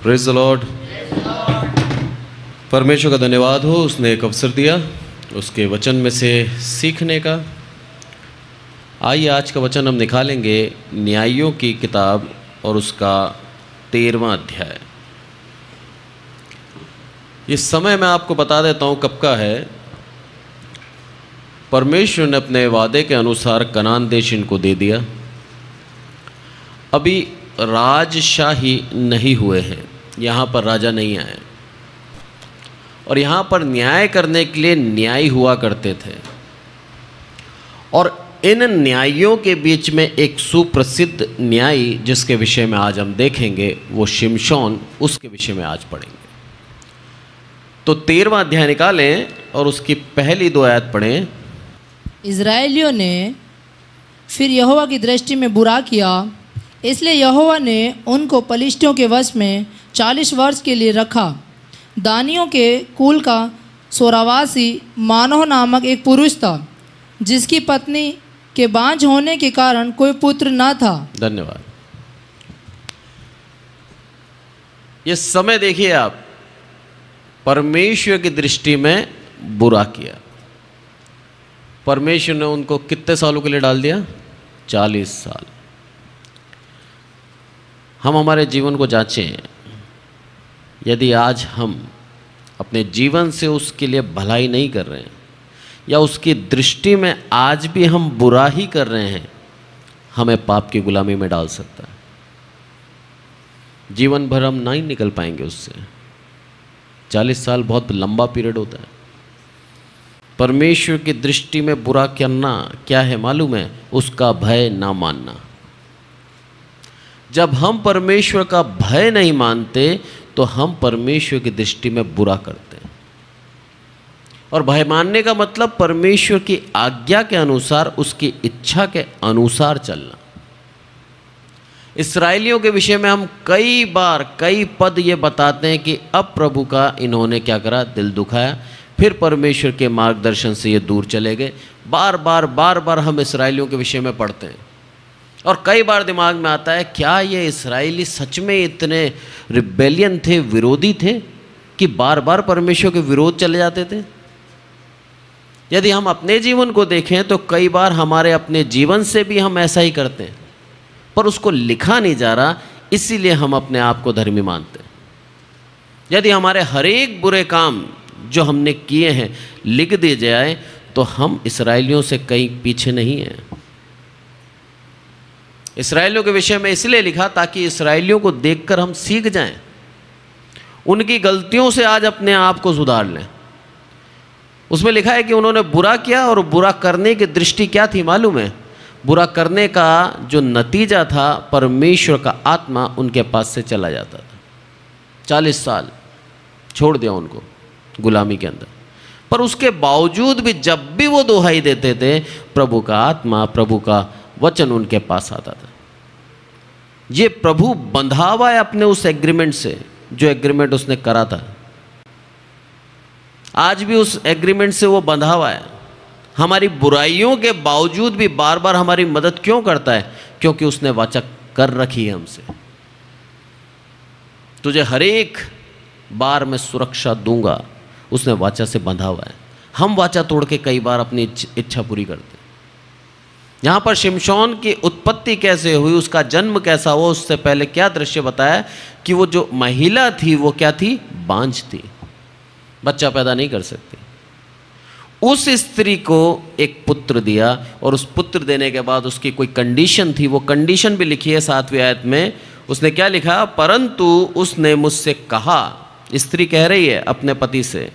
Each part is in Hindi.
Praise the Lord. परमेश्वर का धन्यवाद हो, उसने एक अवसर दिया उसके वचन में से सीखने का। आइए आज का वचन हम निकालेंगे न्यायों की किताब और उसका 13वां अध्याय। ये समय मैं आपको बता देता हूँ कब का है। परमेश्वर ने अपने वादे के अनुसार कनान देश इनको दे दिया। अभी राजशाही नहीं हुए हैं, यहाँ पर राजा नहीं आए और यहाँ पर न्याय करने के लिए न्यायी हुआ करते थे। और इन न्यायियों के बीच में एक सुप्रसिद्ध न्यायी जिसके विषय में आज हम देखेंगे वो शिमशोन, उसके विषय में आज पढ़ेंगे। तो 13वां अध्याय निकालें और उसकी पहली 2 आयत पढ़ें। इज़राइलियों ने फिर यहोवा की दृष्टि में बुरा किया, इसलिए यहोवा ने उनको पलिश्तियों के वश में 40 वर्ष के लिए रखा। दानियों के कुल का सोरावासी मानोह नामक एक पुरुष था, जिसकी पत्नी के बांझ होने के कारण कोई पुत्र न था। धन्यवाद। ये समय देखिए आप, परमेश्वर की दृष्टि में बुरा किया। परमेश्वर ने उनको कितने सालों के लिए डाल दिया? 40 साल। हम हमारे जीवन को जांचें। यदि आज हम अपने जीवन से उसके लिए भलाई नहीं कर रहे हैं या उसकी दृष्टि में आज भी हम बुरा ही कर रहे हैं, हमें पाप की गुलामी में डाल सकता है। जीवन भर हम नहीं निकल पाएंगे उससे। 40 साल बहुत लंबा पीरियड होता है। परमेश्वर की दृष्टि में बुरा करना क्या है मालूम है? उसका भय ना मानना। जब हम परमेश्वर का भय नहीं मानते तो हम परमेश्वर की दृष्टि में बुरा करते हैं। और भय मानने का मतलब परमेश्वर की आज्ञा के अनुसार, उसकी इच्छा के अनुसार चलना। इस्राएलियों के विषय में हम कई बार कई पद ये बताते हैं कि अब प्रभु का इन्होंने क्या करा? दिल दुखाया, फिर परमेश्वर के मार्गदर्शन से ये दूर चले गए। बार बार हम इस्राएलियों के विषय में पढ़ते हैं और कई बार दिमाग में आता है, क्या ये इस्राएली सच में इतने रिबेलियन थे, विरोधी थे कि बार बार परमेश्वर के विरोध चले जाते थे? यदि हम अपने जीवन को देखें तो कई बार हमारे अपने जीवन से भी हम ऐसा ही करते हैं, पर उसको लिखा नहीं जा रहा, इसीलिए हम अपने आप को धर्मी मानते हैं। यदि हमारे हर एक बुरे काम जो हमने किए हैं लिख दिए जाए तो हम इस्राएलियों से कहीं पीछे नहीं हैं। इस्राएलियों के विषय में इसलिए लिखा ताकि इस्राएलियों को देखकर हम सीख जाएं, उनकी गलतियों से आज अपने आप को सुधार लें। उसमें लिखा है कि उन्होंने बुरा किया और बुरा करने की दृष्टि क्या थी मालूम है? बुरा करने का जो नतीजा था, परमेश्वर का आत्मा उनके पास से चला जाता था। 40 साल छोड़ दिया उनको गुलामी के अंदर, पर उसके बावजूद भी जब भी वो दुहाई देते थे, प्रभु का आत्मा, प्रभु का वचन उनके पास आता था। ये प्रभु बंधा हुआ है अपने उस एग्रीमेंट से, जो एग्रीमेंट उसने करा था। आज भी उस एग्रीमेंट से वो बंधा हुआ है। हमारी बुराइयों के बावजूद भी बार बार हमारी मदद क्यों करता है? क्योंकि उसने वाचा कर रखी है हमसे। तुझे हर एक बार मैं सुरक्षा दूंगा, उसने वाचा से बंधा हुआ है। हम वाचा तोड़ के कई बार अपनी इच्छा पूरी करते हैं। यहाँ पर शिमशोन की उत्पत्ति कैसे हुई, उसका जन्म कैसा हुआ, उससे पहले क्या दृश्य बताया कि वो जो महिला थी वो क्या थी? बांझ थी, बच्चा पैदा नहीं कर सकती। उस स्त्री को एक पुत्र दिया और उस पुत्र देने के बाद उसकी कोई कंडीशन थी, वो कंडीशन भी लिखी है 7वीं आयत में। उसने क्या लिखा? परंतु उसने मुझसे कहा, स्त्री कह रही है अपने पति से,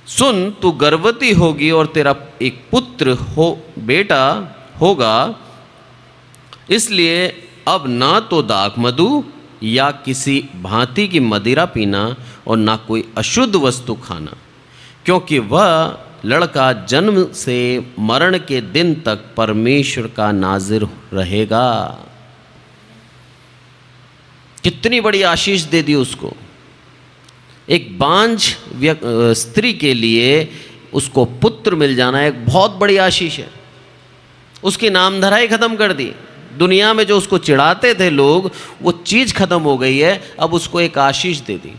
सुन, तू गर्भवती होगी और तेरा एक पुत्र हो, बेटा होगा, इसलिए अब ना तो दाख मधु या किसी भांति की मदिरा पीना और ना कोई अशुद्ध वस्तु खाना, क्योंकि वह लड़का जन्म से मरण के दिन तक परमेश्वर का नाजिर रहेगा। कितनी बड़ी आशीष दे दी उसको। एक बांझ स्त्री के लिए उसको पुत्र मिल जाना एक बहुत बड़ी आशीष है। उसकी नामधराई खत्म कर दी। दुनिया में जो उसको चिढ़ाते थे लोग, वो चीज़ खत्म हो गई है। अब उसको एक आशीष दे दी,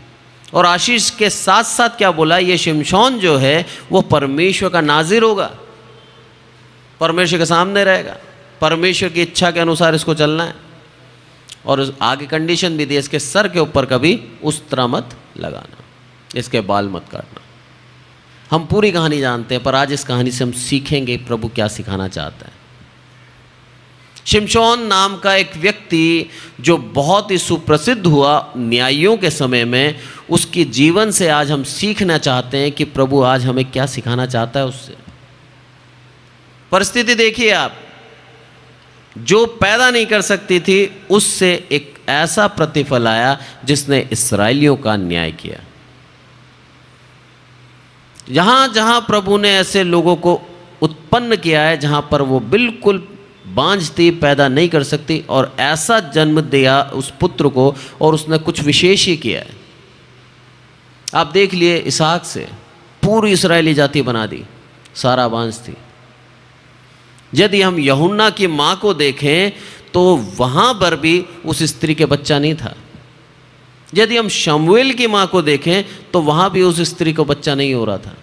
और आशीष के साथ साथ क्या बोला, ये शिमशोन जो है वो परमेश्वर का नाजिर होगा, परमेश्वर के सामने रहेगा, परमेश्वर की इच्छा के अनुसार इसको चलना है। और आगे कंडीशन भी दी, इसके सर के ऊपर कभी उस्तरा मत लगाना, इसके बाल मत काटना। हम पूरी कहानी जानते हैं, पर आज इस कहानी से हम सीखेंगे प्रभु क्या सिखाना चाहता है। शिमशोन नाम का एक व्यक्ति जो बहुत ही सुप्रसिद्ध हुआ न्यायियों के समय में, उसकी जीवन से आज हम सीखना चाहते हैं कि प्रभु आज हमें क्या सिखाना चाहता है उससे। परिस्थिति देखिए आप, जो पैदा नहीं कर सकती थी उससे एक ऐसा प्रतिफल आया जिसने इस्राएलियों का न्याय किया। जहाँ जहाँ प्रभु ने ऐसे लोगों को उत्पन्न किया है जहाँ पर वो बिल्कुल बांझ थी, पैदा नहीं कर सकती, और ऐसा जन्म दिया उस पुत्र को, और उसने कुछ विशेष ही किया है। आप देख लिए, इसहाक से पूरी इस्राएली जाति बना दी, सारा बांझ थी। यदि हम यूहन्ना की माँ को देखें तो वहाँ पर भी उस स्त्री के बच्चा नहीं था। यदि हम शमूएल की माँ को देखें तो वहाँ भी उस स्त्री को बच्चा नहीं हो रहा था,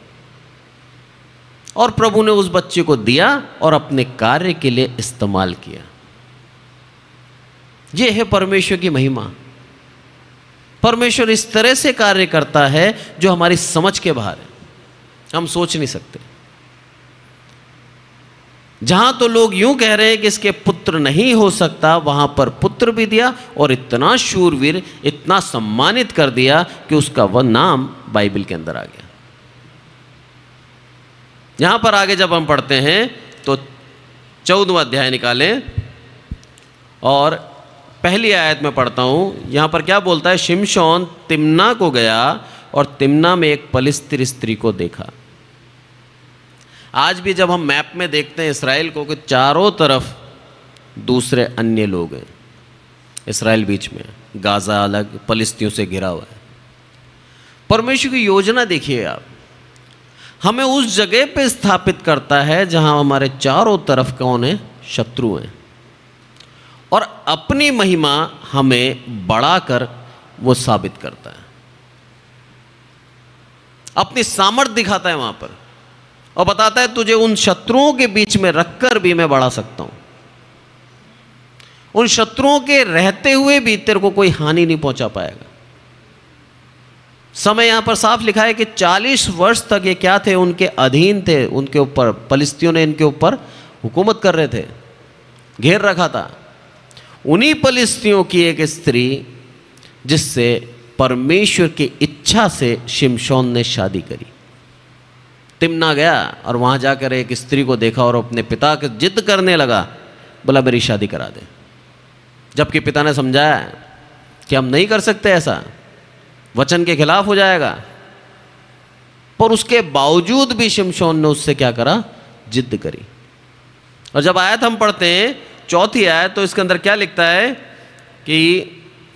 और प्रभु ने उस बच्चे को दिया और अपने कार्य के लिए इस्तेमाल किया। यह है परमेश्वर की महिमा। परमेश्वर इस तरह से कार्य करता है जो हमारी समझ के बाहर है, हम सोच नहीं सकते। जहां तो लोग यूं कह रहे हैं कि इसके पुत्र नहीं हो सकता, वहां पर पुत्र भी दिया, और इतना शूरवीर, इतना सम्मानित कर दिया कि उसका वह नाम बाइबल के अंदर आ गया। यहां पर आगे जब हम पढ़ते हैं तो 14वां अध्याय निकालें और पहली आयत में पढ़ता हूं। यहां पर क्या बोलता है, शिमशोन तिम्ना को गया और तिम्ना में एक पलिस्ती स्त्री को देखा। आज भी जब हम मैप में देखते हैं इसराइल को कि चारों तरफ दूसरे अन्य लोग हैं, इसराइल बीच में, गाजा अलग, पलिस्तियों से घिरा हुआ है। परमेश्वर की योजना देखिए आप, हमें उस जगह पे स्थापित करता है जहां हमारे चारों तरफ कौन है, शत्रु हैं, और अपनी महिमा हमें बढ़ाकर वो साबित करता है, अपनी सामर्थ्य दिखाता है वहां पर, और बताता है तुझे उन शत्रुओं के बीच में रखकर भी मैं बढ़ा सकता हूं। उन शत्रुओं के रहते हुए भी तेरे को कोई हानि नहीं पहुंचा पाएगा। समय यहां पर साफ लिखा है कि 40 वर्ष तक ये क्या थे, उनके अधीन थे, उनके ऊपर पलिस्तियों ने इनके ऊपर हुकूमत कर रहे थे, घेर रखा था। उन्हीं पलिस्तियों की एक स्त्री जिससे परमेश्वर की इच्छा से शिमशोन ने शादी करी। तिम्ना गया और वहां जाकर एक स्त्री को देखा और अपने पिता के जिद करने लगा, बोला मेरी शादी करा दे। जबकि पिता ने समझाया कि हम नहीं कर सकते, ऐसा वचन के खिलाफ हो जाएगा, पर उसके बावजूद भी शिमशोन ने उससे क्या करा, जिद करी। और जब आयत हम पढ़ते हैं 4थी आयत, तो इसके अंदर क्या लिखता है कि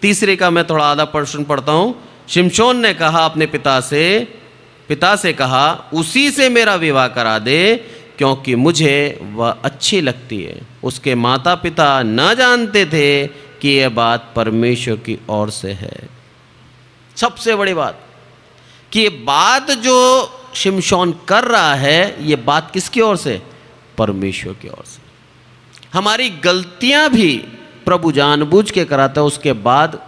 3रे का मैं थोड़ा आधा पोर्शन पढ़ता हूं। शिमशोन ने कहा अपने पिता से कहा, उसी से मेरा विवाह करा दे क्योंकि मुझे वह अच्छी लगती है। उसके माता पिता न जानते थे कि यह बात परमेश्वर की ओर से है। सबसे बड़ी बात कि ये बात जो शिमशोन कर रहा है, ये बात किसकी ओर से, परमेश्वर की ओर से। हमारी गलतियां भी प्रभु जानबूझ के कराता है, उसके बाद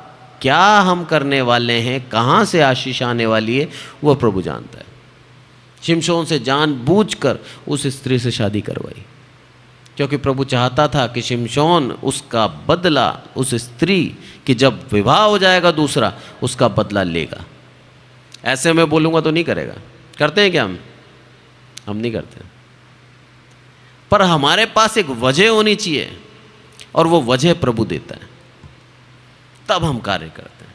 क्या हम करने वाले हैं, कहाँ से आशीष आने वाली है, वह प्रभु जानता है। शिमशोन से जानबूझकर उस स्त्री से शादी करवाई, क्योंकि प्रभु चाहता था कि शिमशोन उसका बदला, उस स्त्री की जब विवाह हो जाएगा दूसरा, उसका बदला लेगा। ऐसे मैं बोलूँगा तो नहीं करेगा। करते हैं क्या हम नहीं करते। पर हमारे पास एक वजह होनी चाहिए, और वो वजह प्रभु देता है, तब हम कार्य करते हैं।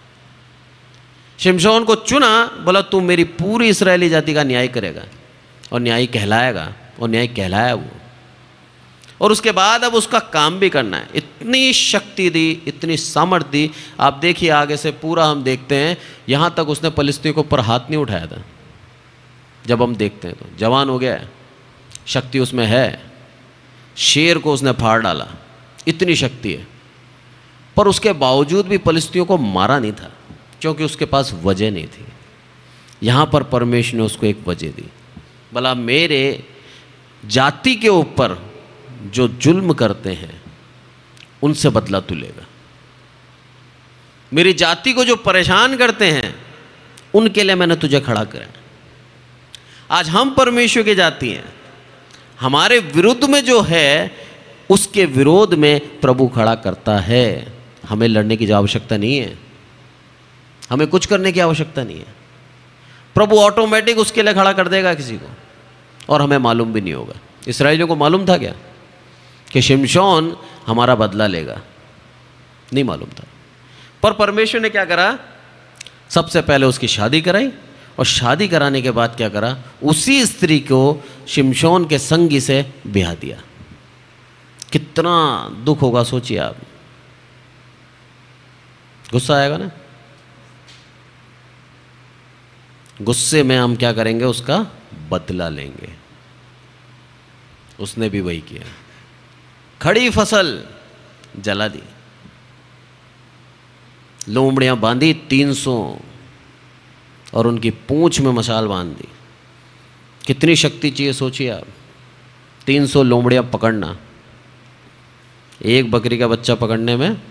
शिमशोन को चुना, बोला तू मेरी पूरी इस्राएली जाति का न्याय करेगा, और न्याय कहलाएगा, और न्याय कहलाया वो। और उसके बाद अब उसका काम भी करना है। इतनी शक्ति दी, इतनी सामर्थ्य दी। आप देखिए आगे से पूरा हम देखते हैं, यहाँ तक उसने पलिस्तियों के ऊपर हाथ नहीं उठाया था। जब हम देखते हैं तो जवान हो गया है, शक्ति उसमें है, शेर को उसने फाड़ डाला, इतनी शक्ति है, पर उसके बावजूद भी फलिस्तियों को मारा नहीं था, क्योंकि उसके पास वजह नहीं थी। यहाँ पर परमेश्वर ने उसको एक वजह दी, भला मेरे जाति के ऊपर जो जुल्म करते हैं उनसे बदला तू लेगा, मेरी जाति को जो परेशान करते हैं उनके लिए मैंने तुझे खड़ा करा। आज हम परमेश्वर की जाति हैं, हमारे विरुद्ध में जो है उसके विरोध में प्रभु खड़ा करता है। हमें लड़ने की आवश्यकता नहीं है, हमें कुछ करने की आवश्यकता नहीं है। प्रभु ऑटोमेटिक उसके लिए खड़ा कर देगा किसी को, और हमें मालूम भी नहीं होगा। इस्राएलियों को मालूम था क्या कि शिमशोन हमारा बदला लेगा? नहीं मालूम था। पर परमेश्वर ने क्या करा, सबसे पहले उसकी शादी कराई, और शादी कराने के बाद क्या करा, उसी स्त्री को शिमशोन के संगी से ब्याह दिया। कितना दुख होगा सोचिए आप, गुस्सा आएगा ना। गुस्से में हम क्या करेंगे, उसका बदला लेंगे। उसने भी वही किया, खड़ी फसल जला दी, लोमड़ियां बांधी 300 और उनकी पूंछ में मशाल बांध दी। कितनी शक्ति चाहिए सोचिए आप, 300 लोमड़ियां पकड़ना। एक बकरी का बच्चा पकड़ने में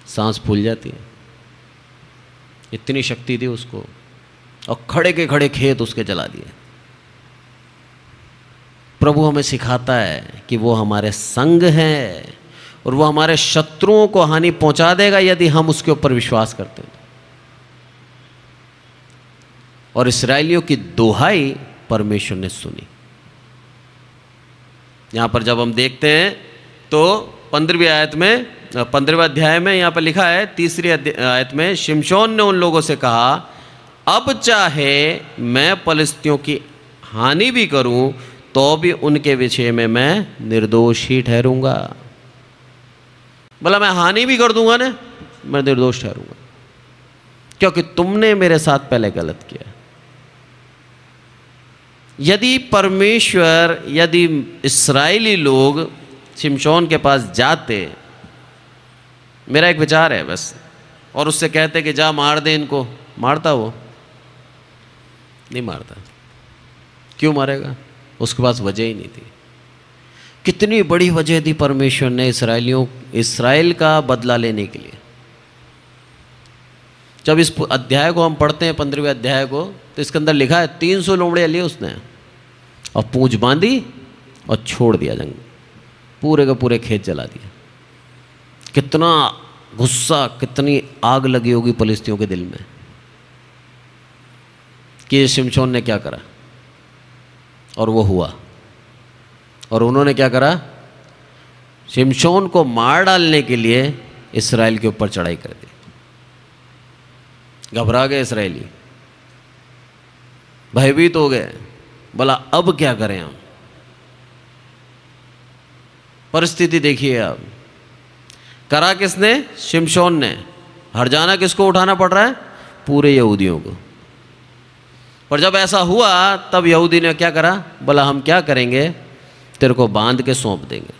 सांस फूल जाती है, इतनी शक्ति थी उसको। और खड़े के खड़े खेत उसके जला दिए। प्रभु हमें सिखाता है कि वो हमारे संग है, और वो हमारे शत्रुओं को हानि पहुंचा देगा यदि हम उसके ऊपर विश्वास करते हैं। और इस्राएलियों की दोहाई परमेश्वर ने सुनी। यहां पर जब हम देखते हैं तो 15वीं आयत में, 15वें अध्याय में यहां पर लिखा है, 3री आयत में, शिमशोन ने उन लोगों से कहा, अब चाहे मैं फलिस्तियों की हानि भी करूं तो भी उनके विषय में मैं निर्दोष ही ठहरूंगा। बोला मैं हानि भी कर दूंगा ना, मैं निर्दोष ठहरूंगा, क्योंकि तुमने मेरे साथ पहले गलत किया। यदि परमेश्वर, यदि इस्राएली लोग शिमशोन के पास जाते, मेरा एक विचार है बस, और उससे कहते कि जा मार दे इनको, मारता वो? नहीं मारता। क्यों मारेगा? उसके पास वजह ही नहीं थी। कितनी बड़ी वजह दी परमेश्वर ने इस्राएल का बदला लेने के लिए। जब इस अध्याय को हम पढ़ते हैं, 15वें अध्याय को, तो इसके अंदर लिखा है 300 लोमड़े लिए उसने, और पूंछ बांधी और छोड़ दिया जंग, पूरे के पूरे खेत जला दिए। कितना गुस्सा, कितनी आग लगी होगी फलिस्तियों के दिल में कि शिमशोन ने क्या करा। और वो हुआ, और उन्होंने क्या करा, शिमशोन को मार डालने के लिए इस्राएल के ऊपर चढ़ाई कर दी। घबरा गए इस्राएली, भयभीत हो गए। बोला अब क्या करें हम? परिस्थिति देखिए आप। करा किसने? शिमशोन ने। हर्जाना किसको उठाना पड़ रहा है? पूरे यहूदियों को। पर जब ऐसा हुआ तब यहूदी ने क्या करा? बोला हम क्या करेंगे, तेरे को बांध के सौंप देंगे।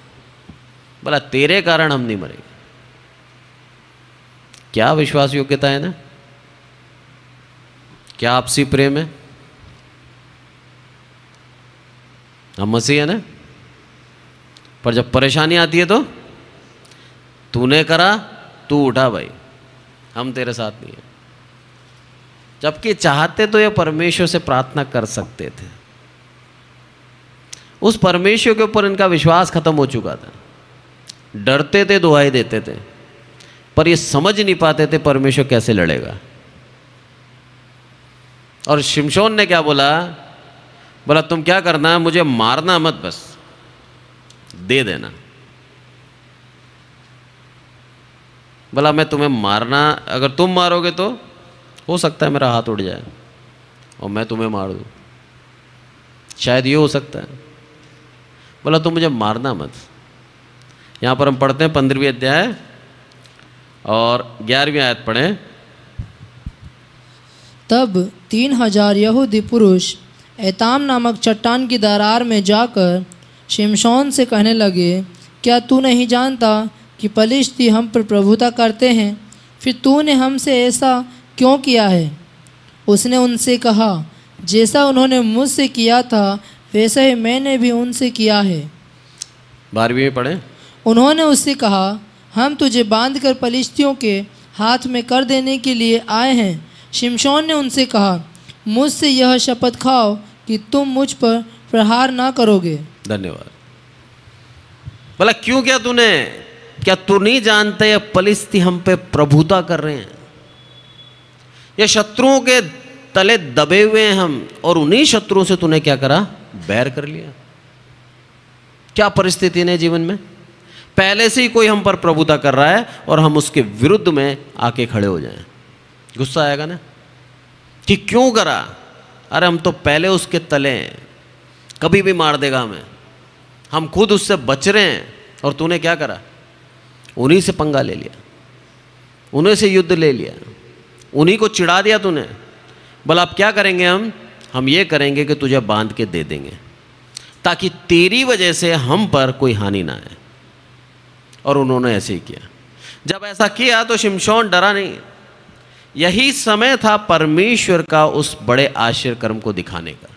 बोला तेरे कारण हम नहीं मरेंगे। क्या विश्वास योग्यता है ना, क्या आपसी प्रेम है। हम मसीह है ना, पर जब परेशानी आती है तो तूने करा, तू उठा भाई, हम तेरे साथ नहीं है। जबकि चाहते तो ये परमेश्वर से प्रार्थना कर सकते थे। उस परमेश्वर के ऊपर इनका विश्वास खत्म हो चुका था। डरते थे, दुहाई देते थे, पर ये समझ नहीं पाते थे परमेश्वर कैसे लड़ेगा। और शिमशोन ने क्या बोला? बोला तुम क्या करना है, मुझे मारना मत, बस दे देना। बोला मैं तुम्हें मारना, अगर तुम मारोगे तो हो सकता है मेरा हाथ उड़ जाए और मैं तुम्हें मार दूं, शायद ये हो सकता है। बोला तुम मुझे मारना मत। यहाँ पर हम पढ़ते हैं 15वीं अध्याय और 11वीं आयत पढ़ें। तब 3000 यहूदी पुरुष एताम नामक चट्टान की दरार में जाकर शिमशोन से कहने लगे क्या तू नहीं जानता कि पलिश्ती हम पर प्रभुता करते हैं? फिर तूने हमसे ऐसा क्यों किया है? उसने उनसे कहा, जैसा उन्होंने मुझसे किया था वैसा ही मैंने भी उनसे किया है। 12वीं में पढ़ें। उन्होंने उससे कहा, हम तुझे बांधकर पलिश्तियों के हाथ में कर देने के लिए आए हैं। शिमशोन ने उनसे कहा, मुझसे यह शपथ खाओ कि तुम मुझ पर प्रहार ना करोगे। धन्यवाद। बोला क्यों किया तूने? क्या तू नहीं जानता ये पलिश्ती हम पे प्रभुता कर रहे हैं? ये शत्रुओं के तले दबे हुए हैं हम, और उन्हीं शत्रुओं से तूने क्या करा? बैर कर लिया। क्या परिस्थिति है जीवन में? पहले से ही कोई हम पर प्रभुता कर रहा है और हम उसके विरुद्ध में आके खड़े हो जाएं। गुस्सा आएगा ना कि क्यों करा? अरे हम तो पहले उसके तले हैं, कभी भी मार देगा हमें, हम खुद उससे बच रहे हैं, और तूने क्या करा? उन्हीं से पंगा ले लिया, उन्हीं से युद्ध ले लिया, उन्हीं को चिढ़ा दिया तूने। बोला अब क्या करेंगे हम ये करेंगे कि तुझे बांध के दे देंगे ताकि तेरी वजह से हम पर कोई हानि ना आए। और उन्होंने ऐसे ही किया। जब ऐसा किया तो शिमशोन डरा नहीं। यही समय था परमेश्वर का उस बड़े आश्चर्य कर्म को दिखाने का।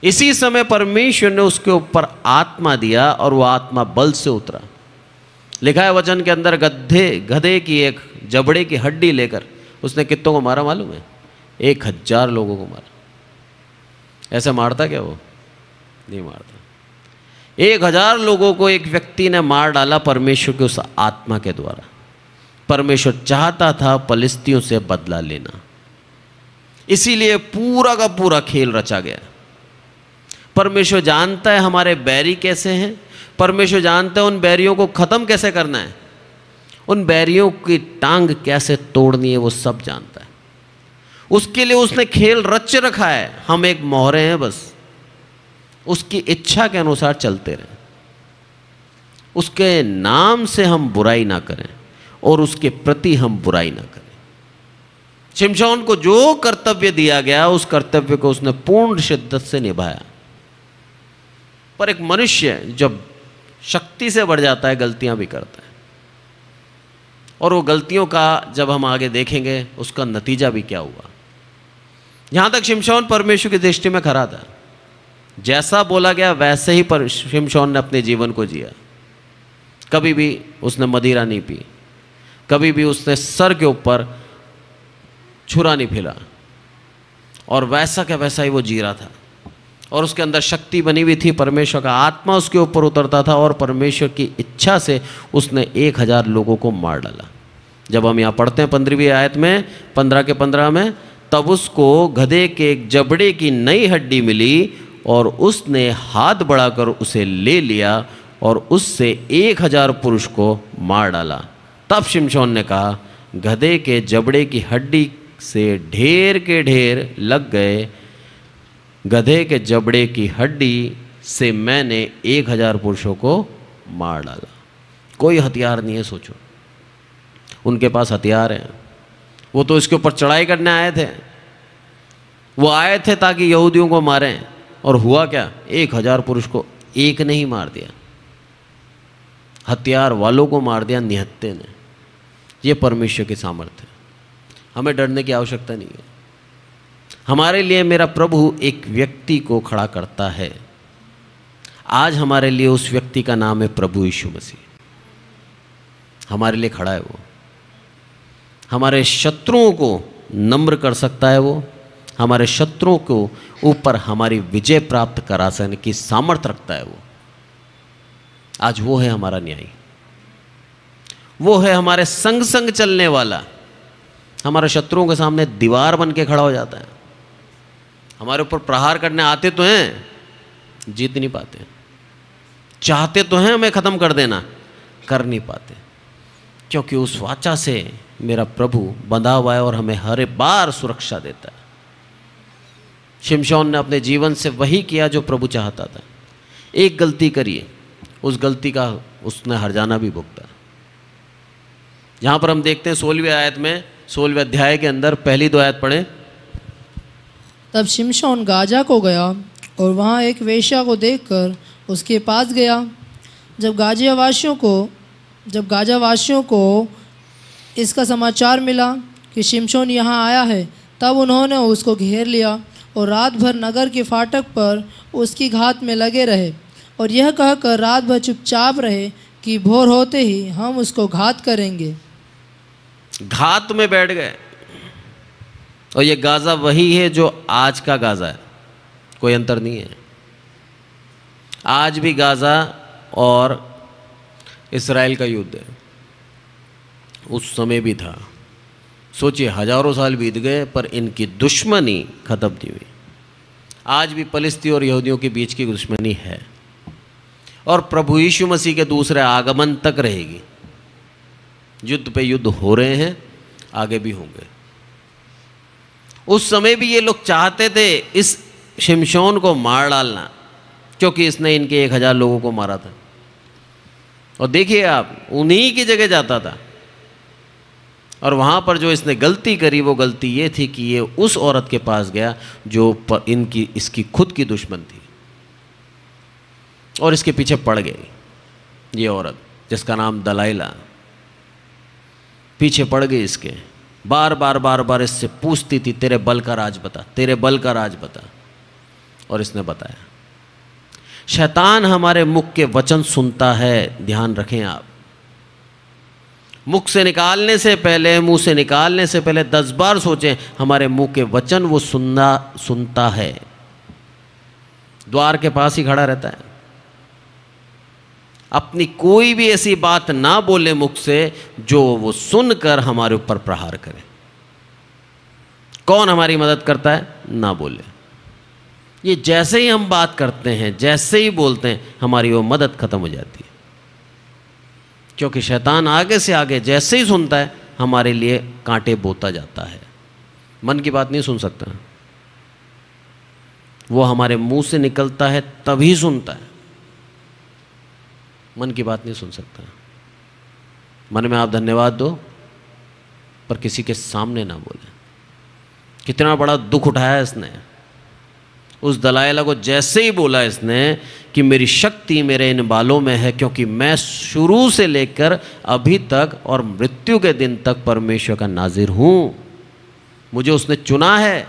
इसी समय परमेश्वर ने उसके ऊपर आत्मा दिया और वह आत्मा बल से उतरा। लिखा है वचन के अंदर, गधे की एक जबड़े की हड्डी लेकर उसने कितनों को मारा मालूम है? 1000 लोगों को मारा। ऐसे मारता क्या वो? नहीं मारता। 1000 लोगों को एक व्यक्ति ने मार डाला परमेश्वर के उस आत्मा के द्वारा। परमेश्वर चाहता था पलिश्तियों से बदला लेना, इसीलिए पूरा का पूरा खेल रचा गया। परमेश्वर जानता है हमारे बैरी कैसे हैं, परमेश्वर जानता है उन बैरियों को ख़त्म कैसे करना है, उन बैरियों की टांग कैसे तोड़नी है, वो सब जानता है। उसके लिए उसने खेल रच रखा है। हम एक मोहरे हैं, बस उसकी इच्छा के अनुसार चलते रहें, उसके नाम से हम बुराई ना करें और उसके प्रति हम बुराई ना करें। शिमशोन को जो कर्तव्य दिया गया उस कर्तव्य को उसने पूर्ण शिद्दत से निभाया। पर एक मनुष्य जब शक्ति से बढ़ जाता है गलतियां भी करता है, और वो गलतियों का जब हम आगे देखेंगे उसका नतीजा भी क्या हुआ। यहां तक शिमशोन परमेश्वर की दृष्टि में खरा था। जैसा बोला गया वैसे ही पर शिमशोन ने अपने जीवन को जिया। कभी भी उसने मदिरा नहीं पी, कभी भी उसने सर के ऊपर छुरा नहीं फिला, और वैसा का वैसा ही वो जी रहा था। और उसके अंदर शक्ति बनी हुई थी, परमेश्वर का आत्मा उसके ऊपर उतरता था, और परमेश्वर की इच्छा से उसने 1000 लोगों को मार डाला। जब हम यहाँ पढ़ते हैं 15वीं आयत में 15 के 15 में, तब उसको गधे के एक जबड़े की नई हड्डी मिली और उसने हाथ बढ़ाकर उसे ले लिया और उससे 1000 पुरुष को मार डाला। तब शिमशोन ने कहा, गधे के जबड़े की हड्डी से ढेर के ढेर लग गए, गधे के जबड़े की हड्डी से मैंने 1000 पुरुषों को मार डाला। कोई हथियार नहीं है, सोचो उनके पास हथियार हैं। वो तो इसके ऊपर चढ़ाई करने आए थे, वो आए थे ताकि यहूदियों को मारें, और हुआ क्या? 1000 पुरुष को एक ने ही मार दिया, हथियार वालों को मार दिया निहत्थे ने। ये परमेश्वर की सामर्थ्य है। हमें डरने की आवश्यकता नहीं है। हमारे लिए मेरा प्रभु एक व्यक्ति को खड़ा करता है। आज हमारे लिए उस व्यक्ति का नाम है प्रभु यीशु मसीह। हमारे लिए खड़ा है वो। हमारे शत्रुओं को नम्र कर सकता है वो। हमारे शत्रुओं को ऊपर हमारी विजय प्राप्त करा सकने की सामर्थ्य रखता है वो। आज वो है हमारा न्यायी, वो है हमारे संग संग चलने वाला। हमारे शत्रुओं के सामने दीवार बन के खड़ा हो जाता है। हमारे ऊपर प्रहार करने आते तो हैं, जीत नहीं पाते। चाहते तो हैं हमें ख़त्म कर देना, कर नहीं पाते, क्योंकि उस वाचा से मेरा प्रभु बंधा हुआ है और हमें हर बार सुरक्षा देता है। शिमशोन ने अपने जीवन से वही किया जो प्रभु चाहता था। एक गलती करिए, उस गलती का उसने हर्जाना भी भुगता। यहाँ पर हम देखते हैं 16वीं आयत में, 16वें अध्याय के अंदर पहली 2 आयत पढ़ें। तब शिमशोन गाजा को गया और वहाँ एक वेश्या को देखकर उसके पास गया जब गाजावासियों को इसका समाचार मिला कि शिमशोन यहाँ आया है, तब उन्होंने उसको घेर लिया और रात भर नगर के फाटक पर उसकी घात में लगे रहे और यह कहकर रात भर चुपचाप रहे कि भोर होते ही हम उसको घात करेंगे। घात में बैठ गए। और ये गाज़ा वही है जो आज का गाज़ा है, कोई अंतर नहीं है। आज भी गाज़ा और इस्राएल का युद्ध है, उस समय भी था। सोचिए, हजारों साल बीत गए पर इनकी दुश्मनी खत्म नहीं हुई। आज भी फलस्तीन और यहूदियों के बीच की दुश्मनी है और प्रभु यीशु मसीह के दूसरे आगमन तक रहेगी। युद्ध पे युद्ध हो रहे हैं, आगे भी होंगे। उस समय भी ये लोग चाहते थे इस शिमशोन को मार डालना, क्योंकि इसने इनके 1000 लोगों को मारा था। और देखिए आप, उन्हीं की जगह जाता था और वहाँ पर जो इसने गलती करी, वो गलती ये थी कि ये उस औरत के पास गया जो इसकी खुद की दुश्मन थी और इसके पीछे पड़ गई। ये औरत जिसका नाम दलाइला पीछे पड़ गई इसके, बार बार इससे पूछती थी, तेरे बल का राज बता, तेरे बल का राज बता। और इसने बताया। शैतान हमारे मुख के वचन सुनता है, ध्यान रखें आप। मुख से निकालने से पहले, मुंह से निकालने से पहले 10 बार सोचें, हमारे मुंह के वचन वो सुनता है। द्वार के पास ही खड़ा रहता है। अपनी कोई भी ऐसी बात ना बोले मुख से जो वो सुनकर हमारे ऊपर प्रहार करे। कौन हमारी मदद करता है? ना बोले। ये जैसे ही हम बात करते हैं, जैसे ही बोलते हैं, हमारी वो मदद खत्म हो जाती है। क्योंकि शैतान आगे से आगे जैसे ही सुनता है, हमारे लिए कांटे बोता जाता है। मन की बात नहीं सुन सकता, वो हमारे मुंह से निकलता है तभी सुनता है। मन की बात नहीं सुन सकता। मन में आप धन्यवाद दो पर किसी के सामने ना बोले। कितना बड़ा दुख उठाया इसने। उस दलाइला को जैसे ही बोला इसने कि मेरी शक्ति मेरे इन बालों में है, क्योंकि मैं शुरू से लेकर अभी तक और मृत्यु के दिन तक परमेश्वर का नाजिर हूं, मुझे उसने चुना है,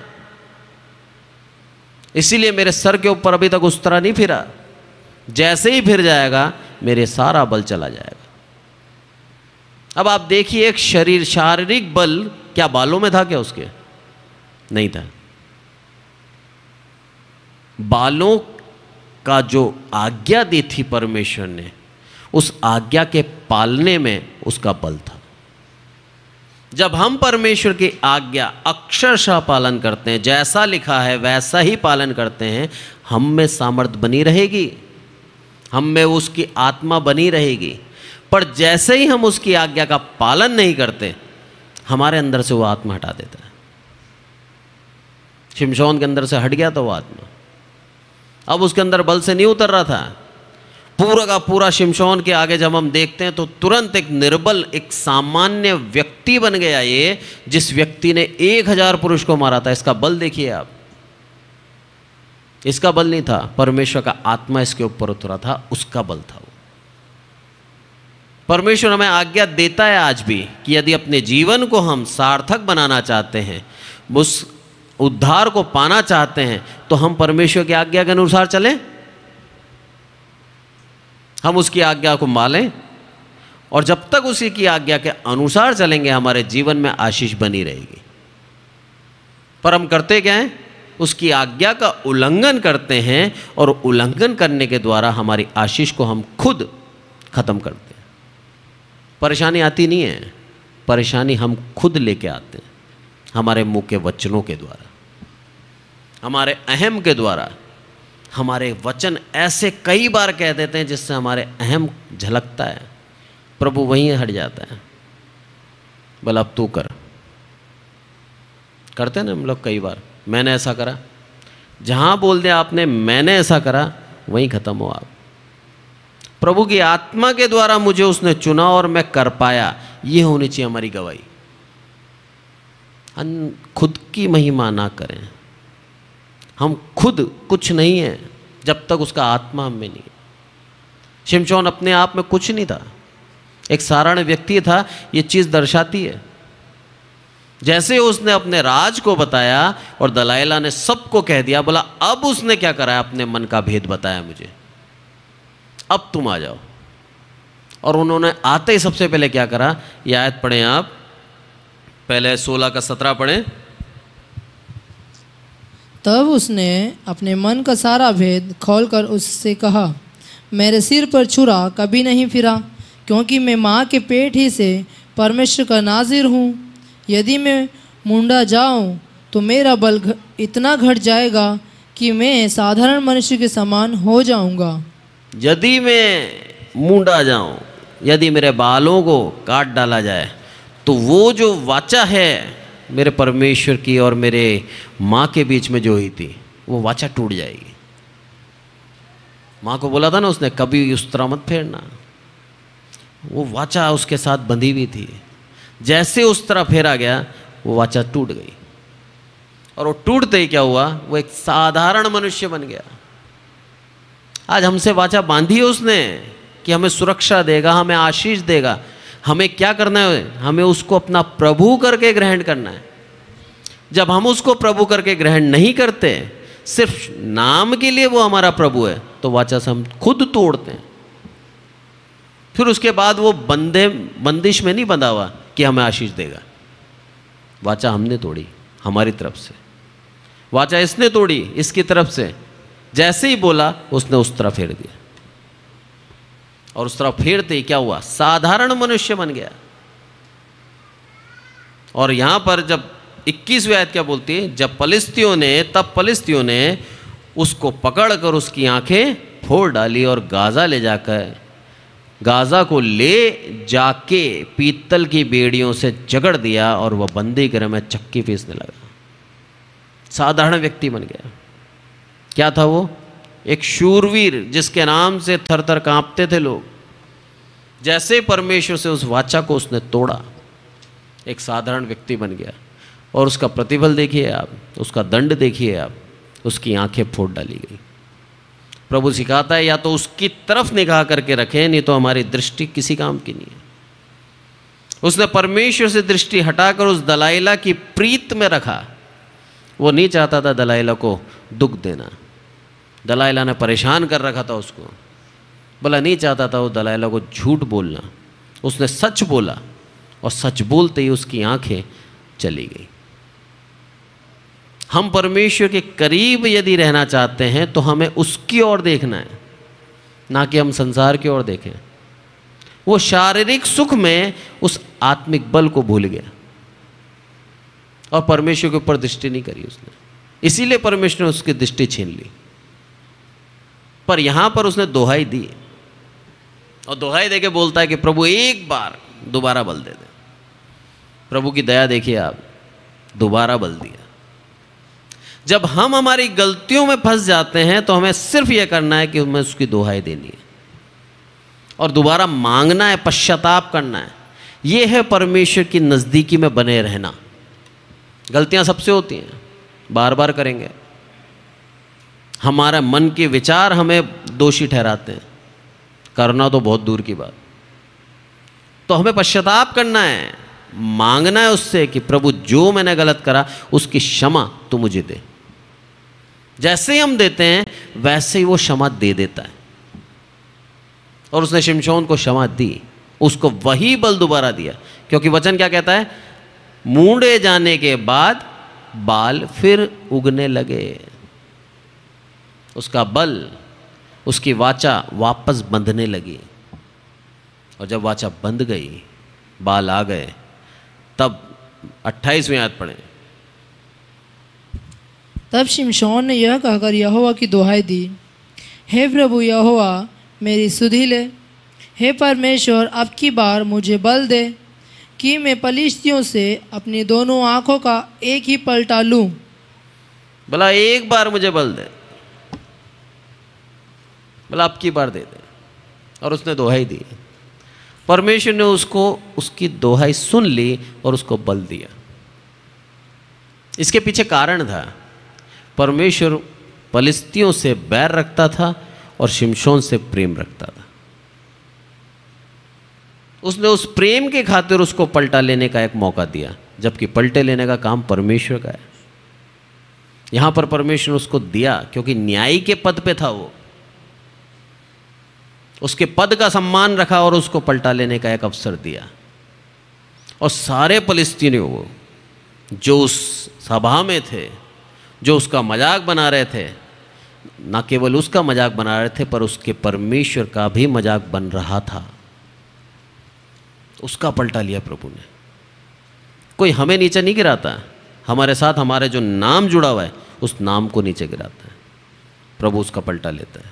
इसीलिए मेरे सर के ऊपर अभी तक उस तरह नहीं फिरा। जैसे ही फिर जाएगा मेरे सारा बल चला जाएगा। अब आप देखिए, एक शारीरिक बल क्या बालों में था? क्या उसके नहीं था। बालों का जो आज्ञा दी थी परमेश्वर ने, उस आज्ञा के पालने में उसका बल था। जब हम परमेश्वर की आज्ञा अक्षरशः पालन करते हैं, जैसा लिखा है वैसा ही पालन करते हैं, हम में सामर्थ बनी रहेगी, हम में उसकी आत्मा बनी रहेगी। पर जैसे ही हम उसकी आज्ञा का पालन नहीं करते, हमारे अंदर से वो आत्मा हटा देता है। शिमशोन के अंदर से हट गया था वो आत्मा। अब उसके अंदर बल से नहीं उतर रहा था। पूरा का पूरा शिमशोन के आगे जब हम देखते हैं तो तुरंत एक निर्बल, एक सामान्य व्यक्ति बन गया ये, जिस व्यक्ति ने 1000 पुरुष को मारा था। इसका बल देखिए आप। इसका बल नहीं था, परमेश्वर का आत्मा इसके ऊपर उतरा था, उसका बल था वो। परमेश्वर हमें आज्ञा देता है आज भी कि यदि अपने जीवन को हम सार्थक बनाना चाहते हैं, उस उद्धार को पाना चाहते हैं, तो हम परमेश्वर की आज्ञा के अनुसार चलें, हम उसकी आज्ञा को मानें, और जब तक उसी की आज्ञा के अनुसार चलेंगे हमारे जीवन में आशीष बनी रहेगी। पर हम करते क्या हैं? उसकी आज्ञा का उल्लंघन करते हैं और उल्लंघन करने के द्वारा हमारी आशीष को हम खुद खत्म करते हैं। परेशानी आती नहीं है, परेशानी हम खुद लेके आते हैं, हमारे मुंह के वचनों के द्वारा, हमारे अहम के द्वारा। हमारे वचन ऐसे कई बार कह देते हैं जिससे हमारे अहम झलकता है, प्रभु वहीं हट जाता है। बोला अब तू कर। करते हैं ना हम लोग कई बार, मैंने ऐसा करा। जहाँ बोल दिया आपने मैंने ऐसा करा, वहीं ख़त्म हो आप। प्रभु की आत्मा के द्वारा मुझे उसने चुना और मैं कर पाया, ये होनी चाहिए हमारी गवाही। हम खुद की महिमा ना करें। हम खुद कुछ नहीं है जब तक उसका आत्मा हम में नहीं है। शिमशोन अपने आप में कुछ नहीं था, एक साधारण व्यक्ति था। ये चीज़ दर्शाती है। जैसे उसने अपने राज को बताया और दलाइला ने सबको कह दिया, बोला अब उसने क्या करा है, अपने मन का भेद बताया मुझे, अब तुम आ जाओ। और उन्होंने आते ही सबसे पहले क्या करा, ये आयत पढ़ें आप, पहले 16 का 17 पढ़ें। तब उसने अपने मन का सारा भेद खोलकर उससे कहा, मेरे सिर पर छुरा कभी नहीं फिरा, क्योंकि मैं माँ के पेट ही से परमेश्वर का नाजिर हूँ। यदि मैं मुंडा जाऊँ तो मेरा बल इतना घट जाएगा कि मैं साधारण मनुष्य के समान हो जाऊँगा। यदि मैं मुंडा जाऊँ, यदि मेरे बालों को काट डाला जाए, तो वो जो वाचा है मेरे परमेश्वर की और मेरे माँ के बीच में जो हुई थी, वो वाचा टूट जाएगी। माँ को बोला था ना उसने, कभी उस तरह मत फेरना। वो वाचा उसके साथ बंधी हुई थी। जैसे उस तरह फेरा गया, वो वाचा टूट गई। और वो टूटते ही क्या हुआ, वो एक साधारण मनुष्य बन गया। आज हमसे वाचा बांधी है उसने कि हमें सुरक्षा देगा, हमें आशीष देगा। हमें क्या करना है, हमें उसको अपना प्रभु करके ग्रहण करना है। जब हम उसको प्रभु करके ग्रहण नहीं करते, सिर्फ नाम के लिए वो हमारा प्रभु है, तो वाचा से हम खुद तोड़ते हैं। फिर उसके बाद वो बंदिश में नहीं बंधा हुआ कि हमें आशीष देगा। वाचा हमने तोड़ी हमारी तरफ से, वाचा इसने तोड़ी इसकी तरफ से। जैसे ही बोला उसने उस तरह फेर दिया, और उस तरह फेरते ही क्या हुआ, साधारण मनुष्य बन गया। और यहां पर जब 21वीं आयत क्या बोलती है, तब फलिस्तियों ने उसको पकड़कर उसकी आंखें फोड़ डाली और गाजा को ले जाके पीतल की बेड़ियों से जकड़ दिया, और वह बंदी गृह में चक्की पीसने लगा। साधारण व्यक्ति बन गया। क्या था वो, एक शूरवीर जिसके नाम से थर थर कांपते थे लोग। जैसे परमेश्वर से उस वाचा को उसने तोड़ा, एक साधारण व्यक्ति बन गया। और उसका प्रतिफल देखिए आप, उसका दंड देखिए आप, उसकी आंखें फोड़ डाली गई। प्रभु सिखाता है या तो उसकी तरफ निगाह करके रखें, नहीं तो हमारी दृष्टि किसी काम की नहीं है। उसने परमेश्वर से दृष्टि हटाकर उस दलाइला की प्रीत में रखा। वो नहीं चाहता था दलाइला को दुख देना। दलाइला ने परेशान कर रखा था उसको, बोला नहीं चाहता था वो दलाइला को झूठ बोलना। उसने सच बोला, और सच बोलते ही उसकी आंखें चली गई। हम परमेश्वर के करीब यदि रहना चाहते हैं तो हमें उसकी ओर देखना है, ना कि हम संसार की ओर देखें। वो शारीरिक सुख में उस आत्मिक बल को भूल गया और परमेश्वर के ऊपर दृष्टि नहीं करी उसने। इसीलिए परमेश्वर ने उसकी दृष्टि छीन ली। पर यहां पर उसने दोहाई दी, और दोहाई देके बोलता है कि प्रभु एक बार दोबारा बल दे दे। प्रभु की दया देखिए आप, दोबारा बल दिया। जब हम हमारी गलतियों में फंस जाते हैं तो हमें सिर्फ यह करना है कि हमें उसकी दोहाई देनी है और दोबारा मांगना है, पश्चाताप करना है। यह है परमेश्वर की नज़दीकी में बने रहना। गलतियां सबसे होती हैं, बार बार करेंगे। हमारा मन के विचार हमें दोषी ठहराते हैं, करना तो बहुत दूर की बात। तो हमें पश्चाताप करना है, मांगना है उससे कि प्रभु जो मैंने गलत करा उसकी क्षमा तू मुझे दे। जैसे ही हम देते हैं वैसे ही वो क्षमा दे देता है। और उसने शिमशोन को क्षमा दी, उसको वही बल दोबारा दिया, क्योंकि वचन क्या कहता है, मूंडे जाने के बाद बाल फिर उगने लगे। उसका बल, उसकी वाचा वापस बंधने लगी, और जब वाचा बंध गई, बाल आ गए, तब 28वीं आयत पढ़ें। तब शिमशोन ने यह कहकर यहोवा की दोहाई दी, हे प्रभु यहोवा मेरी सुधि ले। हे परमेश्वर अब की बार मुझे बल दे कि मैं पलिश्तियों से अपनी दोनों आँखों का एक ही पलटा लूँ। बोला एक बार मुझे बल दे, बोला अब की बार दे दे। और उसने दोहाई दी। परमेश्वर ने उसको उसकी दोहाई सुन ली और उसको बल दिया। इसके पीछे कारण था, परमेश्वर पलिश्तियों से बैर रखता था और शिमशोन से प्रेम रखता था। उसने उस प्रेम के खातिर उसको पलटा लेने का एक मौका दिया, जबकि पलटे लेने का काम परमेश्वर का है। यहाँ पर परमेश्वर ने उसको दिया क्योंकि न्यायी के पद पे था वो, उसके पद का सम्मान रखा और उसको पलटा लेने का एक अवसर दिया। और सारे फलिस्तीनियों वो जो उस सभा में थे, जो उसका मजाक बना रहे थे, ना केवल उसका मजाक बना रहे थे पर उसके परमेश्वर का भी मजाक बन रहा था, उसका पलटा लिया प्रभु ने। कोई हमें नीचे नहीं गिराता, हमारे साथ हमारे जो नाम जुड़ा हुआ है उस नाम को नीचे गिराता है, प्रभु उसका पलटा लेता है।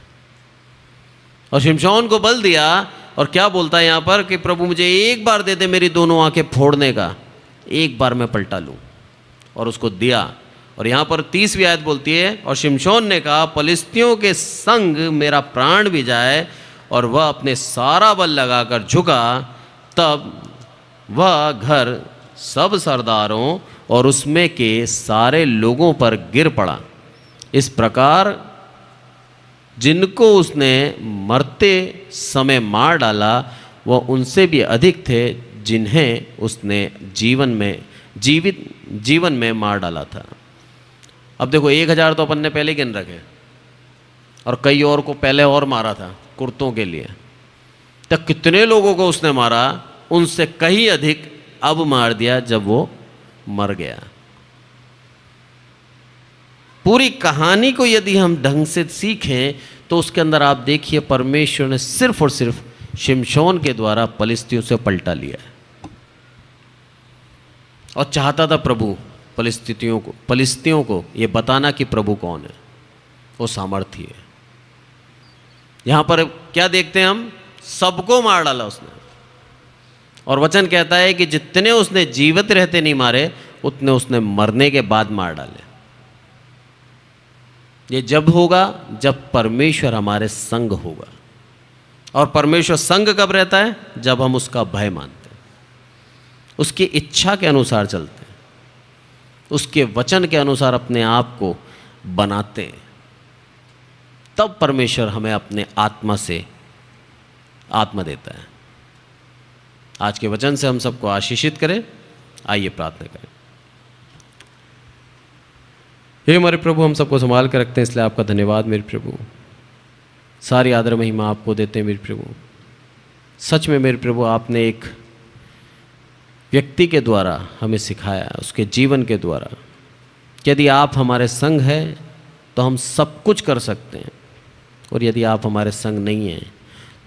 और शिमशोन को बल दिया और क्या बोलता है यहाँ पर कि प्रभु मुझे एक बार दे दे मेरी दोनों आंखें फोड़ने का, एक बार मैं पलटा लूँ, और उसको दिया। और यहाँ पर 30वीं आयत बोलती है, और शिमशोन ने कहा फलिस्तियों के संग मेरा प्राण भी जाए, और वह अपने सारा बल लगाकर झुका, तब वह घर सब सरदारों और उसमें के सारे लोगों पर गिर पड़ा। इस प्रकार जिनको उसने मरते समय मार डाला वह उनसे भी अधिक थे जिन्हें उसने जीवन में मार डाला था। अब देखो 1000 तो अपन ने पहले गिन रखे, और कई और को पहले और मारा था कुर्तों के लिए। तो कितने लोगों को उसने मारा, उनसे कहीं अधिक अब मार दिया जब वो मर गया। पूरी कहानी को यदि हम ढंग से सीखें तो उसके अंदर आप देखिए परमेश्वर ने सिर्फ और सिर्फ शिमशोन के द्वारा फलिस्तियों से पलटा लिया है। और चाहता था प्रभु फलिस्तियों को ये बताना कि प्रभु कौन है, वो सामर्थी है। यहां पर क्या देखते हैं हम, सबको मार डाला उसने। और वचन कहता है कि जितने उसने जीवित रहते नहीं मारे उतने उसने मरने के बाद मार डाले। ये जब होगा जब परमेश्वर हमारे संग होगा। और परमेश्वर संग कब रहता है, जब हम उसका भय मानते हैं, उसकी इच्छा के अनुसार चलते हैं, उसके वचन के अनुसार अपने आप को बनाते हैं, तब परमेश्वर हमें अपने आत्मा से आत्मा देता है। आज के वचन से हम सबको आशीषित करें। आइए प्रार्थना करें। हे हमारे प्रभु, हम सबको संभाल कर रखते हैं, इसलिए आपका धन्यवाद मेरे प्रभु। सारी आदर महिमा आपको देते हैं मेरे प्रभु। सच में मेरे प्रभु आपने एक व्यक्ति के द्वारा हमें सिखाया, उसके जीवन के द्वारा, यदि आप हमारे संग हैं तो हम सब कुछ कर सकते हैं, और यदि आप हमारे संग नहीं हैं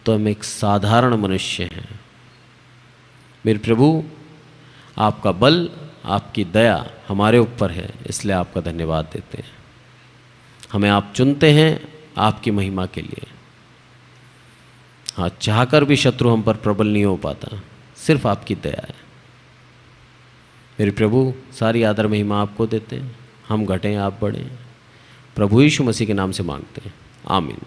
तो हम एक साधारण मनुष्य हैं। मेरे प्रभु आपका बल, आपकी दया हमारे ऊपर है, इसलिए आपका धन्यवाद देते हैं। हमें आप चुनते हैं आपकी महिमा के लिए। हाँ, चाहकर भी शत्रु हम पर प्रबल नहीं हो पाता, सिर्फ आपकी दया है। मेरे प्रभु सारी आदर महिमा आपको देते हैं। हम घटें आप बढ़ें, प्रभु यीशु मसीह के नाम से मांगते हैं, आमीन।